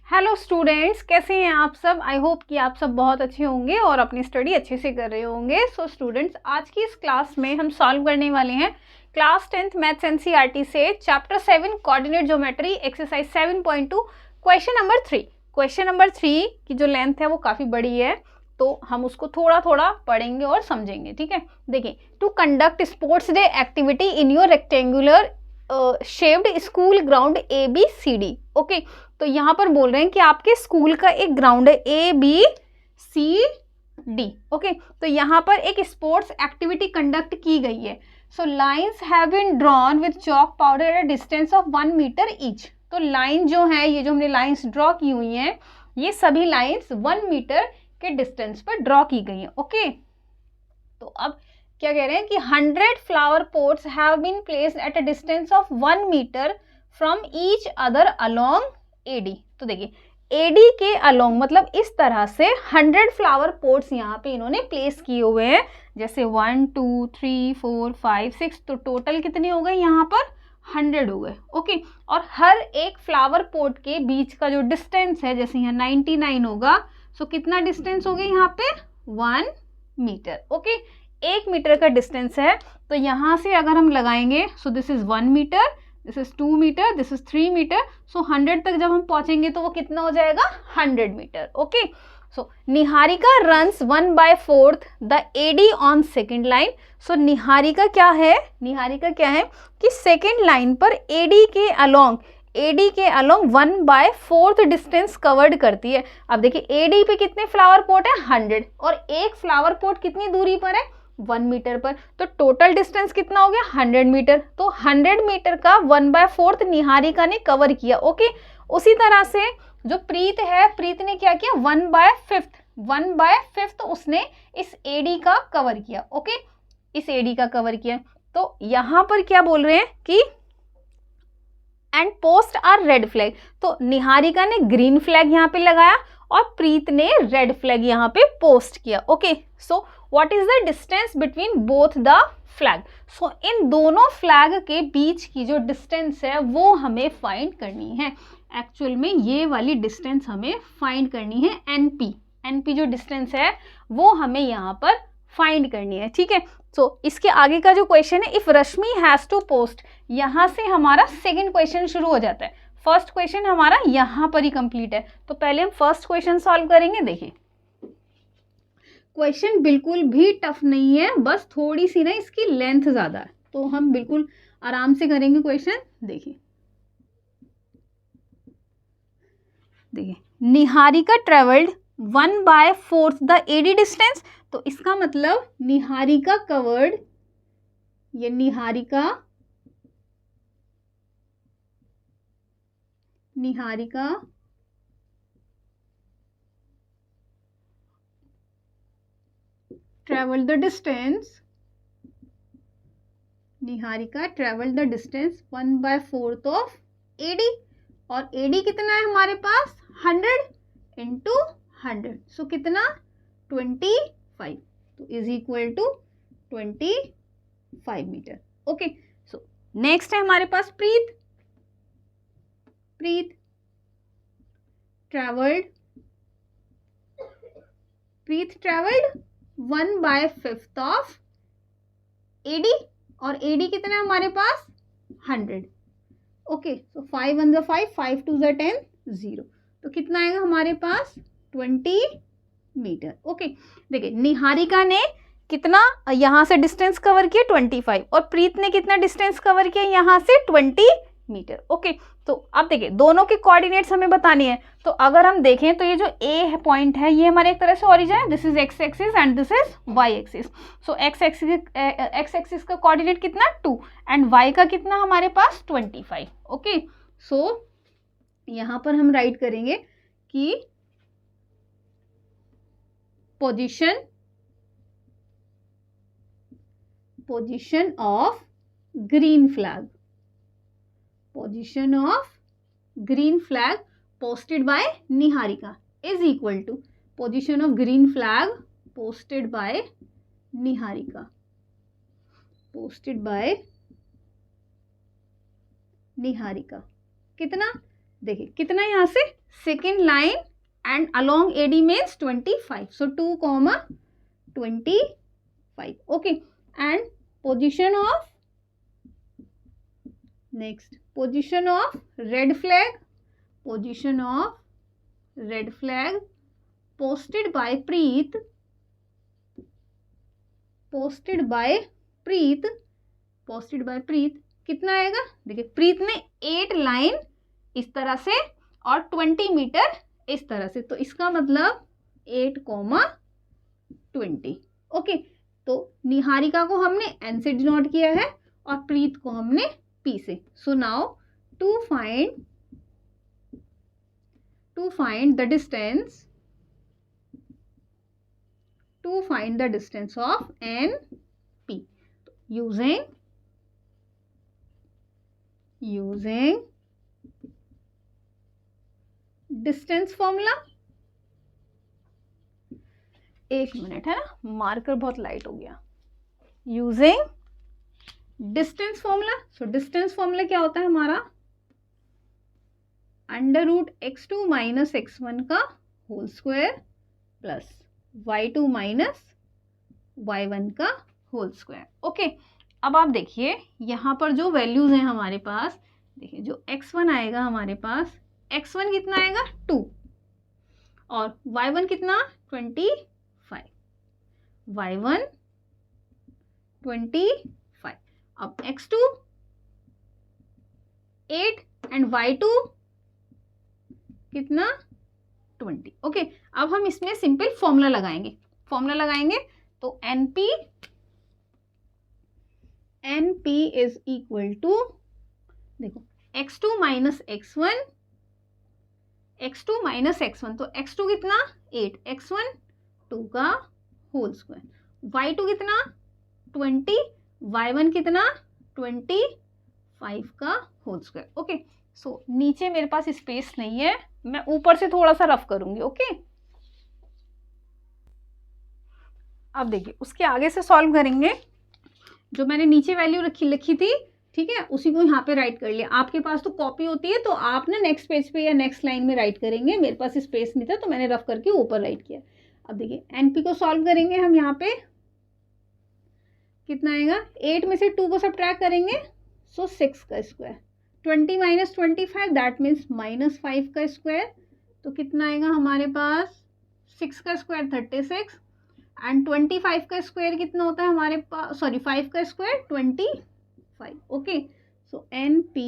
Hello students, कैसे हैं आप सब। आई होप कि आप सब बहुत अच्छे होंगे और अपनी स्टडी अच्छे से कर रहे होंगे। सो स्टूडेंट्स, आज की इस क्लास में हम सॉल्व करने वाले हैं क्लास 10th मैथ्स एनसीईआरटी से chapter 7 coordinate geometry exercise 7.2 question number 3। Question number 3 की जो लेंथ है वो काफ़ी बड़ी है, तो हम उसको थोड़ा थोड़ा पढ़ेंगे और समझेंगे। ठीक है, देखिए, to conduct sports day activity in your rectangular shaped school ground ABCD। Okay, तो यहाँ पर बोल रहे हैं कि आपके स्कूल का एक ग्राउंड है ABCD। ओके, तो यहाँ पर एक स्पोर्ट्स एक्टिविटी कंडक्ट की गई है। So lines have been drawn with chalk powder at a distance of 1 metre each. तो लाइन जो है, ये जो हमने लाइन्स ड्रॉ की हुई हैं, ये सभी लाइन्स 1 मीटर के डिस्टेंस पर ड्रॉ की गई हैं। ओके, तो अब क्या कह रहे हैं कि 100 flower pots have been placed at a distance of 1 metre from each other along AD। तो देखिए, AD के अलोंग मतलब इस तरह से 100 फ्लावर पोट्स यहाँ पे इन्होंने प्लेस किए हुए हैं। जैसे 1 2 3 4 5 6, तो टोटल कितने हो गए यहाँ पर 100 हो गए। ओके, और हर एक फ्लावर पोट के बीच का जो डिस्टेंस है, जैसे यहाँ 99 होगा, सो कितना डिस्टेंस हो गया यहाँ पे 1 मीटर। ओके, 1 मीटर का डिस्टेंस है। तो यहाँ से अगर हम लगाएंगे, so this is 1 metre, this is 2 metre, this is 3 metre. So 100 तक जब हम पहुंचेंगे तो वो कितना हो जाएगा 100 metre. Okay, so Niharika runs 1/4 the AD on second line. So Niharika क्या है, निहारिका क्या है कि सेकेंड लाइन पर AD के अलोंग 1/4 डिस्टेंस कवर्ड करती है। अब देखिए, AD पे कितने फ्लावर पोट है 100, और एक फ्लावर पोट कितनी दूरी पर है 1 मीटर पर। तो टोटल डिस्टेंस कितना हो गया 100 मीटर। तो 100 मीटर का 1/4 निहारिका ने कवर किया। ओके, उसी तरह से जो प्रीत है, प्रीत ने क्या किया 1/5 उसने इस AD का कवर किया। ओके, इस AD का कवर किया। तो यहां पर क्या बोल रहे हैं कि and post are red flag. तो निहारिका ने ग्रीन फ्लैग यहाँ पे लगाया और प्रीत ने रेड फ्लैग यहाँ पे पोस्ट किया। Okay, so what is the distance between both the flag. So इन दोनों फ्लैग के बीच की जो डिस्टेंस है वो हमें फाइंड करनी है। एक्चुअल में ये वाली डिस्टेंस हमें फाइंड करनी है, NP जो डिस्टेंस है वो हमें यहाँ पर फाइंड करनी है। ठीक है, सो इसके आगे का जो क्वेश्चन है, if Rashmi has to post, यहां से हमारा सेकंड क्वेश्चन शुरू हो जाता है। फर्स्ट क्वेश्चन हमारा यहां पर ही कंप्लीट है, तो पहले हम फर्स्ट क्वेश्चन सॉल्व करेंगे। देखिए, क्वेश्चन बिल्कुल भी टफ नहीं है, बस थोड़ी सी ना इसकी लेंथ ज्यादा है, तो हम बिल्कुल आराम से करेंगे क्वेश्चन। देखिए, Niharika travelled 1/4 the AD distance. तो इसका मतलब निहारिका कवर्ड, ये Niharika traveled the distance, Niharika traveled the distance 1/4 of AD, और AD कितना है हमारे पास 100 into 100, सो कितना 25, तो is equal to 25 metre. Okay, so next है हमारे पास प्रीत ट्रेवल्ड 1/5 ऑफ AD, और AD कितना है हमारे पास 100। ओके, सो 5 1 5, 5 2 10, 0, तो कितना आएगा हमारे पास 20 मीटर। ओके, देखिए, निहारिका ने कितना यहां से डिस्टेंस कवर किया 25, और प्रीत ने कितना डिस्टेंस कवर किया यहां से 20 मीटर। ओके, तो अब देखिए, दोनों के कोऑर्डिनेट्स हमें बतानी है। तो अगर हम देखें तो ये जो A पॉइंट है, ये हमारे एक तरह से ओरिजिन है, this is X axis and this is Y axis. So X axis का कोऑर्डिनेट कितना 2, एंड Y का कितना हमारे पास 25। ओके, सो यहां पर हम राइट करेंगे कि position of green flag posted by Niharika is equal to position of green flag posted by Niharika कितना देखिए कितना यहाँ से second line and along AD means 25, so 2,25. Okay, and position of next position of red flag, position of red flag posted by Preet, posted by Preet कितना आएगा? देखिए प्रीत ने 8 line इस तरह से और 20 मीटर इस तरह से, तो इसका मतलब 8,20. ओके, तो निहारिका को हमने N से डिनोट किया है और प्रीत को हमने P से. So now to find the distance of N P using distance formula. एक मिनट है ना, मार्कर बहुत लाइट हो गया. Using distance formula. So distance formula क्या होता है हमारा? √x2 माइनस x1 का whole square plus y2 minus y1 का होल स्क्वायर. ओके, अब आप देखिए यहाँ पर जो वैल्यूज हैं हमारे पास, देखिए जो x1 आएगा हमारे पास, x1 कितना आएगा 2 और y1 कितना 25, y1 25. अब x2 8 एंड y2 कितना 20. ओके, अब हम इसमें सिंपल फॉर्मूला लगाएंगे. तो NP इज इक्वल टू, देखो x2 माइनस x1, तो x2 कितना 8, x1 2 का होल स्क्वायर, y2 कितना 20, y1 कितना 25 का होल स्क्वायर. ओके, सो नीचे मेरे पास स्पेस नहीं है, मैं ऊपर से थोड़ा सा रफ करूंगी. ओके, अब देखिए उसके आगे से सॉल्व करेंगे. जो मैंने नीचे वैल्यू लिखी थी, ठीक है, उसी को यहाँ पे राइट कर लिया. आपके पास तो कॉपी होती है तो आप ना नेक्स्ट पेज पे या नेक्स्ट लाइन में राइट करेंगे. मेरे पास स्पेस नहीं था तो मैंने रफ करके ऊपर राइट किया. अब देखिए NP को सॉल्व करेंगे हम. यहाँ पे कितना आएगा? 8 में से 2 को सब्ट्रैक्ट करेंगे, सो 6 का स्क्वायर, 20 माइनस 25 दैट मीन्स -5 का स्क्वायर. तो कितना आएगा हमारे पास? 6 का स्क्वायर 36 एंड 25 का स्क्वायर कितना होता है हमारे पास? 5 का square 25. Okay, so NP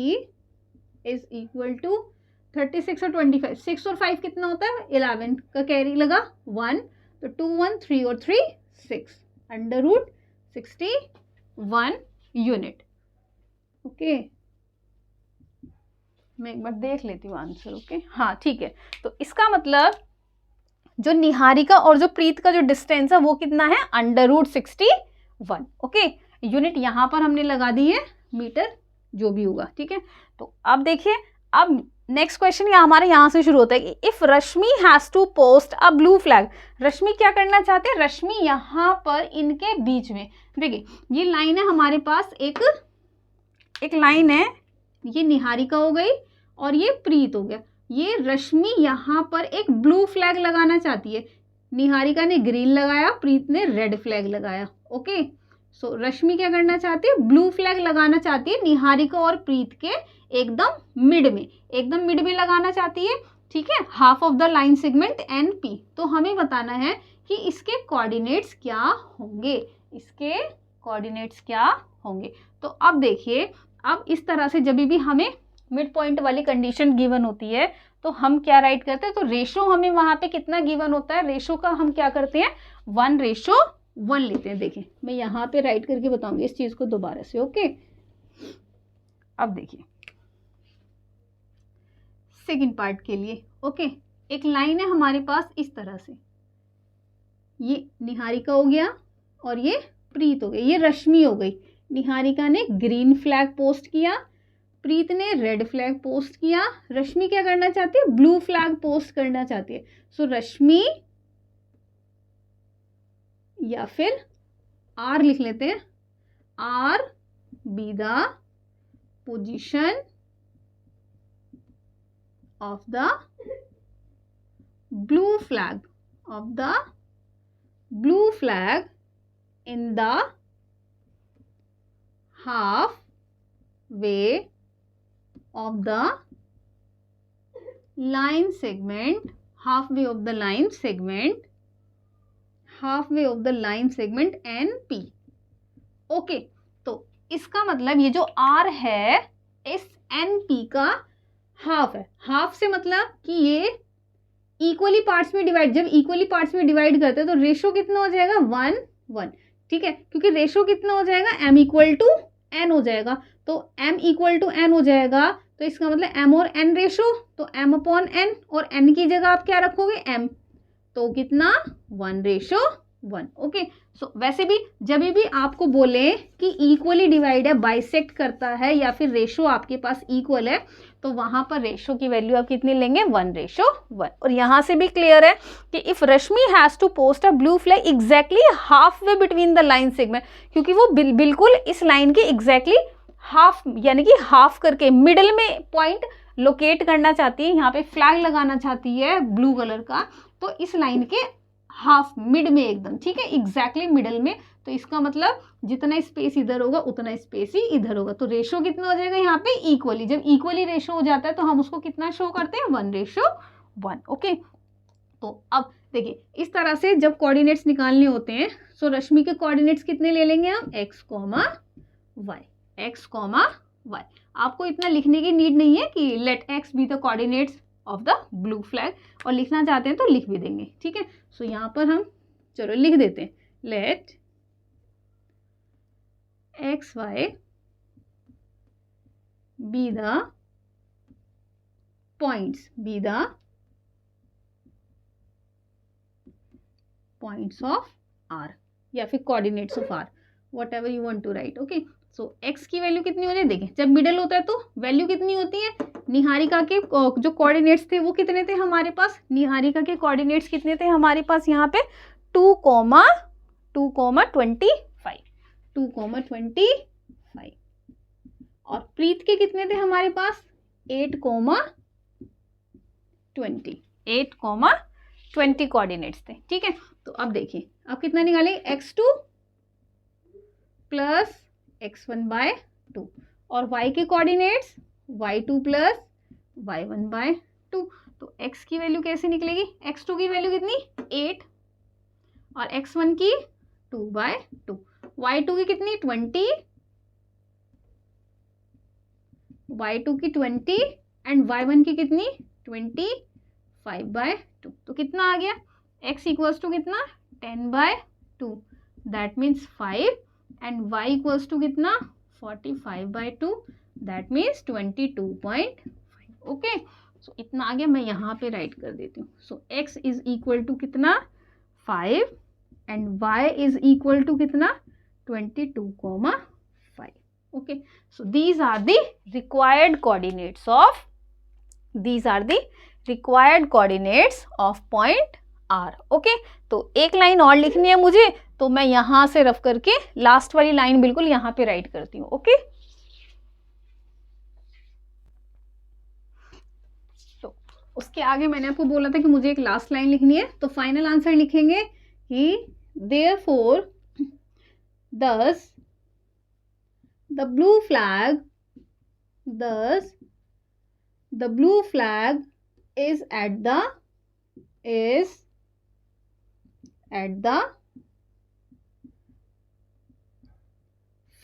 is equal to 36 और 25, 6 और 5 कितना होता है? 11 का कैरी लगा 1, तो 2 1 3 और 3 6 √61 यूनिट. ओके, मैं एक बार देख लेती हूँ आंसर. ओके, हाँ ठीक है. तो इसका मतलब जो निहारिका और जो प्रीत का जो डिस्टेंस है वो कितना है? √61. ओके, यूनिट यहाँ पर हमने लगा दी है, मीटर जो भी होगा. ठीक है, तो अब देखिए, अब नेक्स्ट क्वेश्चन हमारे यहाँ से शुरू होता है कि if Rashmi has to post a blue flag. Rashmi क्या करना चाहते हैं? रश्मि यहाँ पर इनके बीच में, देखिए ये लाइन है हमारे पास, एक लाइन है, ये निहारिका हो गई और ये प्रीत हो गया. ये रश्मि यहाँ पर एक ब्लू फ्लैग लगाना चाहती है. निहारिका ने ग्रीन लगाया, प्रीत ने रेड फ्लैग लगाया. ओके, सो रश्मि क्या करना चाहती है? ब्लू फ्लैग लगाना चाहती है निहारिका और प्रीत के एकदम मिड में लगाना चाहती है. ठीक है, half of the line segment NP. तो हमें बताना है कि इसके कोऑर्डिनेट्स क्या होंगे. तो अब देखिए, अब इस तरह से जब भी हमें मिड पॉइंट वाली कंडीशन गिवन होती है तो हम क्या राइट करते हैं? तो रेशो हमें वहां पे कितना गिवन होता है, रेशो का हम क्या करते हैं? 1:1 लेते हैं. देखिए मैं यहाँ पे राइट करके बताऊंगी इस चीज को दोबारा से. ओके, अब देखिए सेकंड पार्ट के लिए. ओके, एक लाइन है हमारे पास इस तरह से, ये निहारिका हो गया और ये प्रीत हो गई, ये रश्मि हो गई. निहारिका ने ग्रीन फ्लैग पोस्ट किया, प्रीत ने रेड फ्लैग पोस्ट किया. रश्मि क्या करना चाहती है? ब्लू फ्लैग पोस्ट करना चाहती है. सो रश्मि, या फिर R लिख लेते हैं, R be the position of the blue flag, of the blue flag in the half way of the line segment, halfway of the line segment, halfway of the line segment NP. Okay, तो इसका मतलब ये जो R है इस NP का half है. Half से मतलब कि ये इक्वली पार्ट्स में डिवाइड, जब इक्वली पार्ट्स में डिवाइड करते हैं तो रेशो कितना हो जाएगा 1:1. ठीक है, क्योंकि रेशो कितना हो जाएगा m इक्वल टू n हो जाएगा. तो m इक्वल टू n हो जाएगा, तो इसका मतलब m और n रेशो, तो m अपॉन n, और n की जगह आप क्या रखोगे m, तो कितना 1:1. ओके, सो वैसे भी जब भी आपको बोले कि इक्वली डिवाइड है, बाइसेक्ट करता है, या फिर रेशो आपके पास इक्वल है, तो वहां पर रेशो की वैल्यू आप कितनी लेंगे 1:1. और यहां से भी क्लियर है कि if Rashmi has to post a blue flag exactly half way between the line segment, क्योंकि वो बिल्कुल इस लाइन के एग्जैक्टली हाफ, यानी कि हाफ करके मिडल में पॉइंट लोकेट करना चाहती है, यहाँ पे फ्लैग लगाना चाहती है ब्लू कलर का, तो इस लाइन के हाफ मिड में एकदम, ठीक है, एग्जैक्टली मिडल में. तो इसका मतलब जितना स्पेस इधर होगा उतना स्पेस ही इधर होगा. तो रेशो कितना हो जाएगा यहाँ पे इक्वली. जब इक्वली रेशो हो जाता है तो हम उसको कितना शो करते हैं 1:1. ओके, तो अब देखिए इस तरह से जब कोऑर्डिनेट्स निकालने होते हैं, सो रश्मि के कोऑर्डिनेट्स कितने ले लेंगे हम, x, y, x, y. आपको इतना लिखने की नीड नहीं है कि let x be the coordinates of the blue flag, और लिखना चाहते हैं तो लिख भी देंगे. ठीक है, सो यहाँ पर हम चलो लिख देते हैं, late x, y be the points, be the points of R, या फिर coordinates of R, whatever you want to write. okay, so x की वैल्यू कितनी हो जाए, देखिए जब मिडल होता है तो वैल्यू कितनी होती है, निहारिका के जो कोऑर्डिनेट्स थे वो कितने थे हमारे पास, निहारिका के कोऑर्डिनेट्स कितने थे हमारे पास यहाँ पे 2,25, 2,25, और प्रीत के कितने थे हमारे पास 8,20 कोऑर्डिनेट्स थे. ठीक है, तो अब देखिए अब कितना निकालेंगे, x2 प्लस x1/2, और y के कोऑर्डिनेट्स y2 प्लस y1/2. तो x की वैल्यू कैसे निकलेगी, x2 की वैल्यू कितनी 8, और x1 की 2/2, y2 की कितनी 20, y2 की 20, एंड y1 की कितनी 25/2. तो कितना आ गया, x इक्वल्स टू कितना 10/2, that means 5, and y equals to कितना 45/2, दैट मीन्स 22.5. ओके, सो इतना आ गया, मैं यहाँ पे राइट कर देती हूँ. So x is equal to कितना 5, and y is equal to कितना 22.5. Okay, so these are the required coordinates of point R. Okay, तो एक लाइन और लिखनी है मुझे, तो मैं यहां से रफ करके लास्ट वाली लाइन बिल्कुल यहाँ पे राइट करती हूँ. ओके, तो उसके आगे मैंने आपको बोला था कि मुझे एक लास्ट लाइन लिखनी है, तो फाइनल आंसर लिखेंगे कि therefore thus the blue flag is at the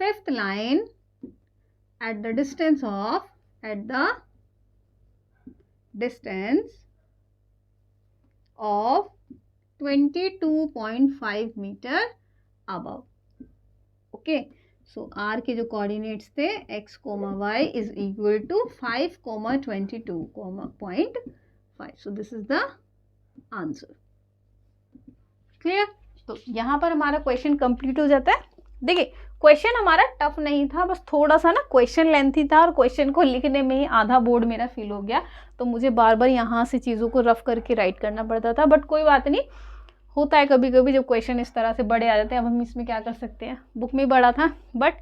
fifth line at the distance of 22.5 meter above. Okay, so R के जो कोऑर्डिनेट्स थे x, y is equal to 5,22.5. So this is the answer. Clear, तो यहाँ पर हमारा question complete हो जाता है. देखिए क्वेश्चन हमारा टफ नहीं था, बस थोड़ा सा ना क्वेश्चन लेंथी था, और क्वेश्चन को लिखने में ही आधा बोर्ड मेरा फिल हो गया, तो मुझे बार बार यहाँ से चीज़ों को रफ करके राइट करना पड़ता था. बट कोई बात नहीं, होता है कभी कभी जब क्वेश्चन इस तरह से बड़े आ जाते हैं. अब हम इसमें क्या कर सकते हैं, बुक में बड़ा था, बट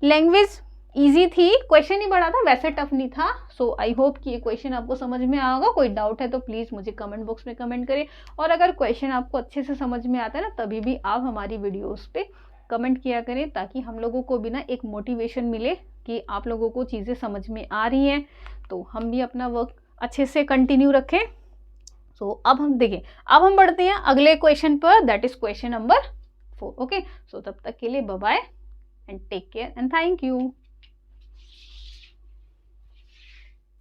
लैंग्वेज इजी थी, क्वेश्चन ही बड़ा था, वैसे टफ नहीं था। सो आई होप कि ये क्वेश्चन आपको समझ में आया होगा। कोई डाउट है तो प्लीज़ मुझे कमेंट बॉक्स में कमेंट करें, और अगर क्वेश्चन आपको अच्छे से समझ में आता है ना, तभी भी आप हमारी वीडियोस पे कमेंट किया करें, ताकि हम लोगों को भी ना एक मोटिवेशन मिले कि आप लोगों को चीज़ें समझ में आ रही हैं, तो हम भी अपना वर्क अच्छे से कंटिन्यू रखें। सो अब हम देखें, अब हम बढ़ते हैं अगले क्वेश्चन पर, that is question number 4। Okay, so तब तक के लिए bye bye and take care and thank you.